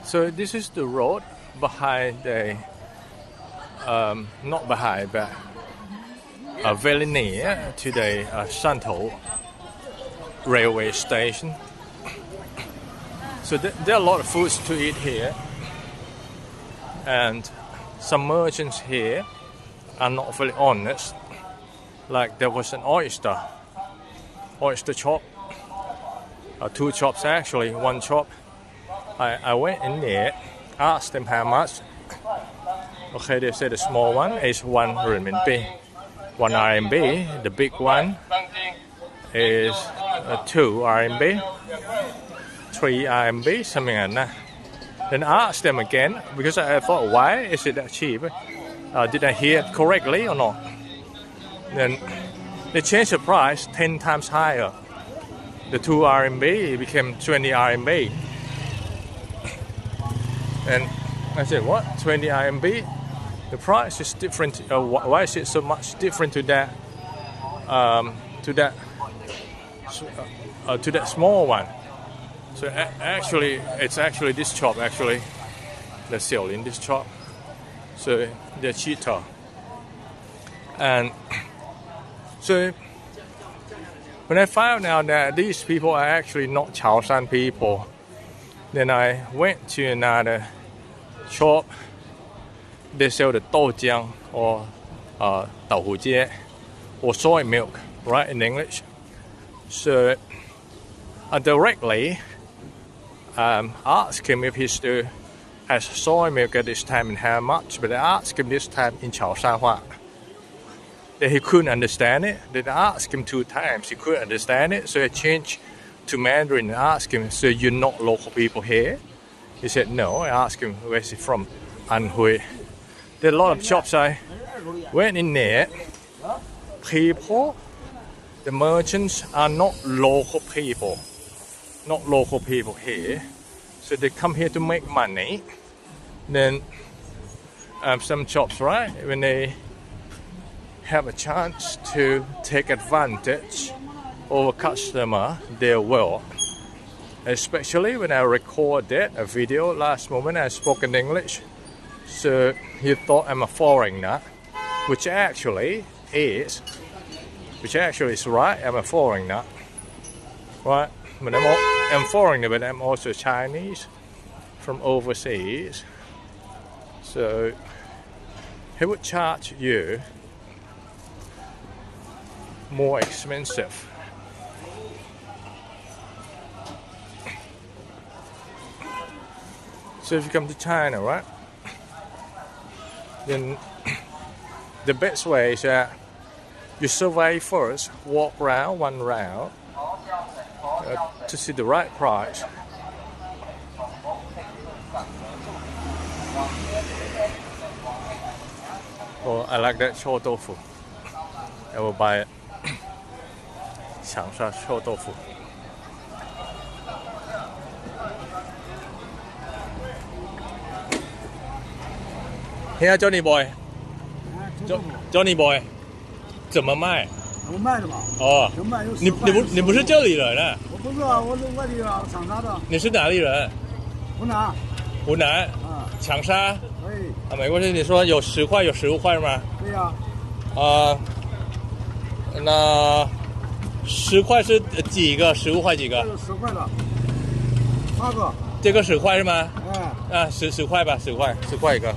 So this is the road behind the, not behind, but very near to the Shantou railway station. So there are a lot of foods to eat here, and some merchants here are not very honest. Like there was an oyster shop, two shops actually, one shop. I went in there, asked them how much. Okay, they said the small one is 1 renminbi, 1 RMB. The big one is 2 RMB, 3 RMB, something like that. Then I asked them again because I thought, why is it that cheap? Did I hear it correctly or not? Then they changed the price 10 times higher. The 2 RMB became 20 RMB. And I said, what? 20 RMB? The price is different. Why is it so much different to that? To that small one. So actually, it's actually this shop. Actually, they're selling this shop. So they're cheaper. And so when I found out that these people are actually not Chaoshan people, then I went to another shop. They sell the doujiang or daohujie or soy milk, right, in English. So I directly asked him if he still has soy milk at this time and how much, but I asked him this time in Chaoshanhua. Then he couldn't understand it. Then I asked him 2 times, he couldn't understand it, so I changed to Mandarin and asked him, so you're not local people here? He said no. I asked him, where's he from? Anhui. There are a lot of shops. I went in there. People, the merchants are not local people. Not local people here. So they come here to make money. Then some shops, right, when they have a chance to take advantage of a customer, they will. Especially when I recorded a video last moment, I spoke in English. So he thought I'm a foreigner, which actually is right. I'm a foreigner, right? But I'm foreigner, but I'm also Chinese from overseas. So he would charge you more expensive. So if you come to China, right, then the best way is that you survey first, walk around 1 round to see the right price. Oh, I like that shou tofu. I will buy it. 长沙臭豆腐. Here, Johnny boy. Johnny boy, 怎么卖？我卖的嘛。哦，能卖有你不是这里人啊？我不是啊，我是外地啊，长沙的。你是哪里人？湖南。湖南。啊。长沙。哎。没关系，你说有10块有15块吗？对呀。那10块是几个？15块几个？这是10块的，8个。这个10块是吗？哎。10块吧，10块一个。